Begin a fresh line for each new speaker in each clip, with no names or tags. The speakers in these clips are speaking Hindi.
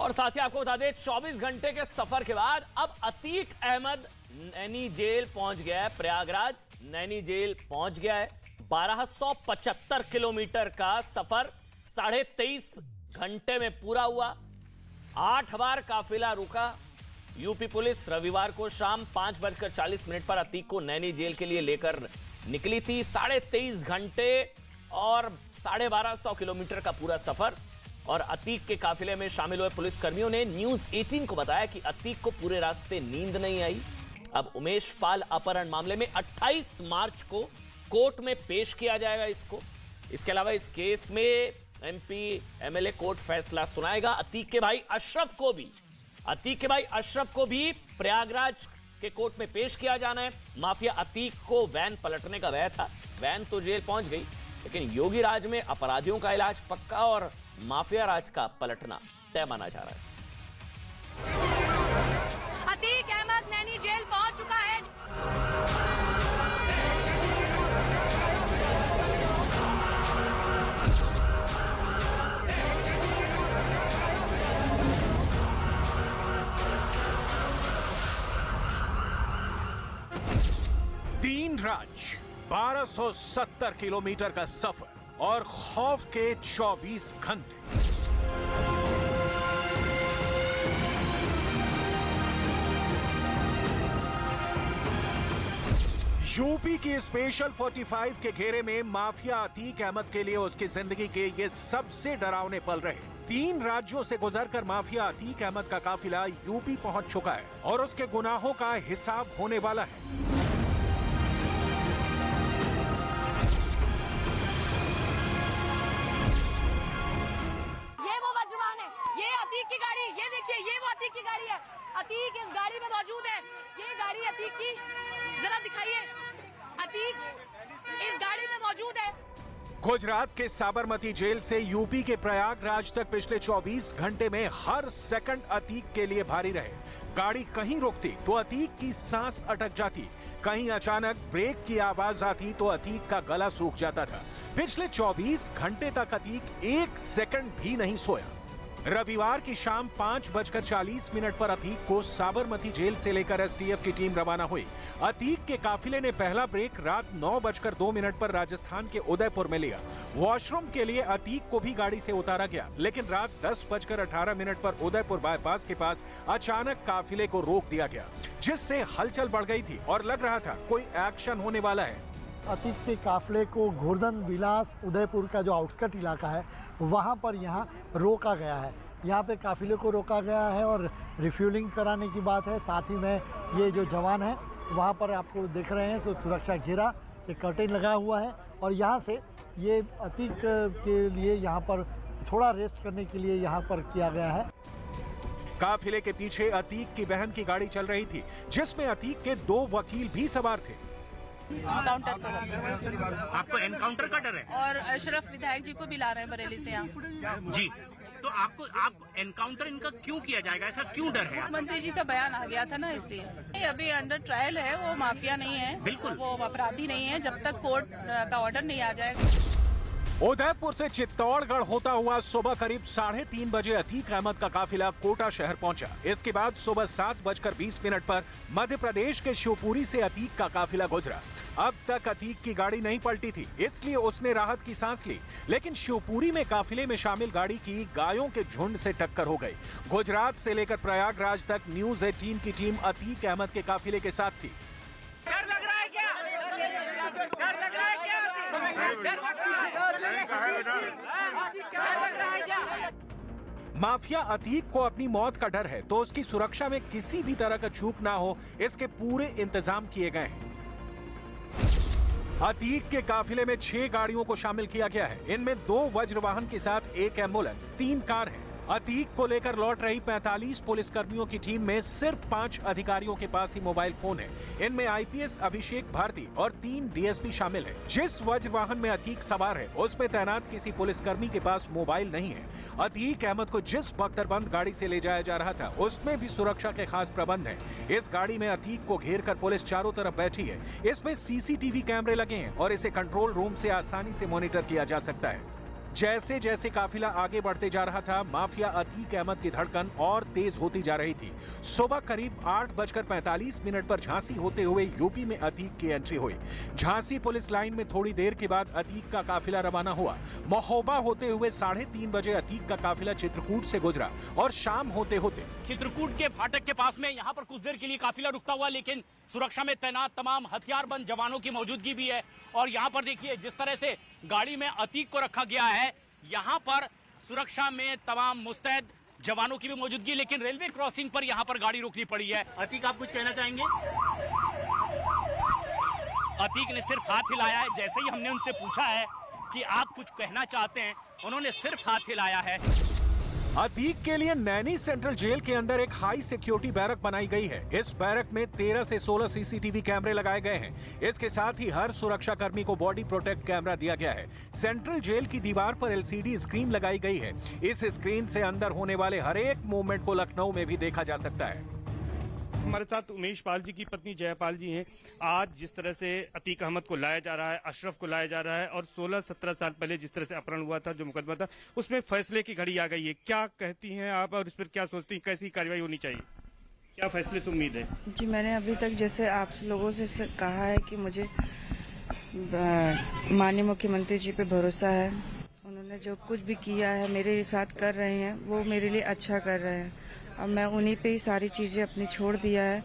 और साथ ही आपको बता दें 24 घंटे के सफर के बाद अब अतीक अहमद नैनी जेल पहुंच गया है। प्रयागराज नैनी जेल पहुंच गया है। 1275 किलोमीटर का सफर 23.5 घंटे में पूरा हुआ। 8 बार काफिला रुका। यूपी पुलिस रविवार को शाम 5:40 पर अतीक को नैनी जेल के लिए लेकर निकली थी। 23.5 घंटे और 1250 किलोमीटर का पूरा सफर। और अतीक के काफिले में शामिल हुए पुलिसकर्मियों ने न्यूज 18 को बताया कि अतीक को पूरे रास्ते नींद नहीं आई। अब उमेश पाल अपहरण मामले में 28 मार्च को कोर्ट में पेश किया जाएगा इसको। इसके अलावा इस केस में एमपी एमएलए कोर्ट फैसला सुनाएगा। अतीक के भाई अशरफ को भी प्रयागराज के कोर्ट में पेश किया जाना है। माफिया अतीक को वैन पलटने का भय था। वैन तो जेल पहुंच गई, लेकिन योगी राज में अपराधियों का इलाज पक्का और माफिया राज का पलटना तय माना जा रहा है।
अतीक अहमद नैनी जेल पहुंच चुका है।
तीन राज्य, 1270 किलोमीटर का सफर और खौफ के 24 घंटे। यूपी की स्पेशल 45 के घेरे में माफिया अतीक अहमद के लिए उसकी जिंदगी के ये सबसे डरावने पल रहे। 3 राज्यों से गुजरकर माफिया अतीक अहमद का काफिला यूपी पहुंच चुका है और उसके गुनाहों का हिसाब होने वाला है।
ये अतीक की गाड़ी, ये देखिए, ये वो अतीक की गाड़ी है। अतीक इस गाड़ी में मौजूद है। ये गाड़ी अतीक की, जरा दिखाइए। अतीक इस गाड़ी में मौजूद है।
गुजरात के साबरमती जेल से यूपी के प्रयागराज तक पिछले 24 घंटे में हर सेकंड अतीक के लिए भारी रहे। गाड़ी कहीं रुकती तो अतीक की सांस अटक जाती, कहीं अचानक ब्रेक की आवाज आती तो अतीक का गला सूख जाता था। पिछले 24 घंटे तक अतीक 1 सेकंड भी नहीं सोया। रविवार की शाम 5:40 पर अतीक को साबरमती जेल से लेकर एसटीएफ की टीम रवाना हुई। अतीक के काफिले ने पहला ब्रेक रात 9:02 पर राजस्थान के उदयपुर में लिया। वॉशरूम के लिए अतीक को भी गाड़ी से उतारा गया, लेकिन रात 10:18 पर उदयपुर बाईपास के पास अचानक काफिले को रोक दिया गया, जिससे हलचल बढ़ गई थी और लग रहा था कोई एक्शन होने वाला है।
अतीक के काफिले को गोवर्धन विलास उदयपुर का जो आउटस्कट इलाका है वहाँ पर यहाँ रोका गया है। यहाँ पे काफिले को रोका गया है और रिफ्यूलिंग कराने की बात है। साथ ही में ये जो जवान है वहाँ पर आपको देख रहे हैं, सो सुरक्षा घेरा, एक कर्टेन लगा हुआ है और यहाँ से ये अतीक के लिए यहाँ पर थोड़ा रेस्ट करने के लिए यहाँ पर किया गया है।
काफिले के पीछे अतीक की बहन की गाड़ी चल रही थी, जिसमें अतीक के 2 वकील भी सवार थे।
आपको एनकाउंटर का डर है?
और अशरफ विधायक जी को भी ला रहे हैं बरेली से यहाँ।
जी, तो आप एनकाउंटर इनका क्यों किया जाएगा, ऐसा क्यों डर है?
मुख्यमंत्री जी का बयान आ गया था ना, इसलिए। अभी अंडर ट्रायल है, वो माफिया नहीं है,
बिल्कुल
वो अपराधी नहीं है जब तक कोर्ट का ऑर्डर नहीं आ जाएगा।
उदयपुर से चित्तौड़गढ़ होता हुआ सुबह करीब 3:30 बजे अतीक अहमद का काफिला कोटा शहर पहुंचा। इसके बाद सुबह 7:20 पर मध्य प्रदेश के शिवपुरी से अतीक का काफिला गुजरा। अब तक अतीक की गाड़ी नहीं पलटी थी, इसलिए उसने राहत की सांस ली, लेकिन शिवपुरी में काफिले में शामिल गाड़ी की गायों के झुंड से टक्कर हो गई। गुजरात से लेकर प्रयागराज तक न्यूज 18 की टीम अतीक अहमद के काफिले के साथ थी।
डर लग रहा है क्या? डर लग रहा है क्या?
माफिया अतीक को अपनी मौत का डर है, तो उसकी सुरक्षा में किसी भी तरह का चूक ना हो, इसके पूरे इंतजाम किए गए हैं। अतीक के काफिले में 6 गाड़ियों को शामिल किया गया है। इनमें 2 वज्र वाहन के साथ 1 एम्बुलेंस, 3 कार हैं। अतीक को लेकर लौट रही 45 पुलिसकर्मियों की टीम में सिर्फ 5 अधिकारियों के पास ही मोबाइल फोन है। इनमें आईपीएस अभिषेक भारती और 3 डीएसपी शामिल हैं। जिस वज्र वाहन में अतीक सवार है, उसमें तैनात किसी पुलिसकर्मी के पास मोबाइल नहीं है। अतीक अहमद को जिस बख्तरबंद गाड़ी से ले जाया जा रहा था, उसमें भी सुरक्षा के खास प्रबंध हैं। इस गाड़ी में अतीक को घेर कर पुलिस चारों तरफ बैठी है। इसमें सीसीटीवी कैमरे लगे हैं और इसे कंट्रोल रूम से आसानी से मॉनिटर किया जा सकता है। जैसे जैसे काफिला आगे बढ़ते जा रहा था, माफिया अतीक अहमद की धड़कन और तेज होती जा रही थी। सुबह करीब 8:45 पर झांसी होते हुए यूपी में अतीक की एंट्री हुई। झांसी पुलिस लाइन में थोड़ी देर के बाद अतीक का काफिला रवाना हुआ। महोबा होते हुए 3:30 बजे अतीक का काफिला चित्रकूट से गुजरा और शाम होते होते
चित्रकूट के फाटक के पास में यहाँ पर कुछ देर के लिए काफिला रुकता हुआ, लेकिन सुरक्षा में तैनात तमाम हथियारबंद जवानों की मौजूदगी भी है। और यहाँ पर देखिए जिस तरह से गाड़ी में अतीक को रखा गया है, यहाँ पर सुरक्षा में तमाम मुस्तैद जवानों की भी मौजूदगी, लेकिन रेलवे क्रॉसिंग पर यहाँ पर गाड़ी रोकनी पड़ी है। अतीक, आप कुछ कहना चाहेंगे? अतीक ने सिर्फ हाथ हिलाया है। जैसे ही हमने उनसे पूछा है कि आप कुछ कहना चाहते हैं, उन्होंने सिर्फ हाथ हिलाया है।
अतीक के लिए नैनी सेंट्रल जेल के अंदर एक हाई सिक्योरिटी बैरक बनाई गई है। इस बैरक में 13 से 16 सीसीटीवी कैमरे लगाए गए हैं। इसके साथ ही हर सुरक्षा कर्मी को बॉडी प्रोटेक्ट कैमरा दिया गया है। सेंट्रल जेल की दीवार पर एलसीडी स्क्रीन लगाई गई है। इस स्क्रीन से अंदर होने वाले हर एक मूवमेंट को लखनऊ में भी देखा जा सकता है।
हमारे साथ उमेश पाल जी की पत्नी जयपाल जी हैं। आज जिस तरह से अतीक अहमद को लाया जा रहा है, अशरफ को लाया जा रहा है, और 16-17 साल पहले जिस तरह से अपहरण हुआ था, जो मुकदमा था, उसमें फैसले की घड़ी आ गई है। क्या कहती हैं आप और इस पर क्या सोचती हैं, कैसी कार्रवाई होनी चाहिए, क्या फैसले से उम्मीद है?
जी, मैंने अभी तक जैसे आप लोगों से कहा है कि मुझे माननीय मुख्यमंत्री जी पे भरोसा है। उन्होंने जो कुछ भी किया है, मेरे साथ कर रहे हैं, वो मेरे लिए अच्छा कर रहे हैं। अब मैं उन्हीं पे ही सारी चीजें अपनी छोड़ दिया है,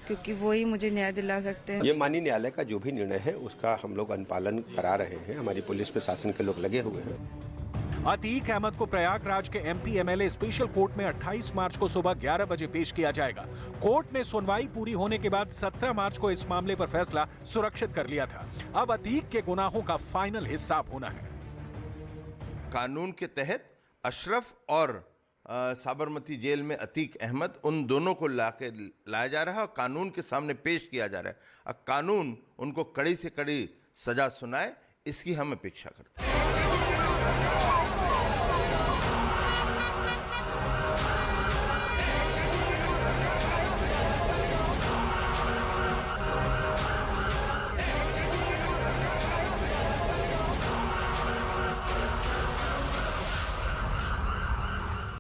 क्योंकि वो ही मुझे न्याय दिला सकते हैं।
ये माननीय न्यायालय का जो भी निर्णय है उसका हम लोग अनुपालन करा रहे हैं। हमारी पुलिस प्रशासन के लोग लगे हुए हैं।
अतीक अहमद को प्रयागराज के एमपी एमएलए स्पेशल कोर्ट में 28 मार्च को सुबह 11 बजे पेश किया जाएगा। कोर्ट ने सुनवाई पूरी होने के बाद 17 मार्च को इस मामले पर फैसला सुरक्षित कर लिया था। अब अतीक के गुनाहों का फाइनल हिसाब होना है।
कानून के तहत अशरफ और साबरमती जेल में अतीक अहमद, उन दोनों को लाया जा रहा है और कानून के सामने पेश किया जा रहा है। अब कानून उनको कड़ी से कड़ी सजा सुनाए, इसकी हम अपेक्षा करते हैं।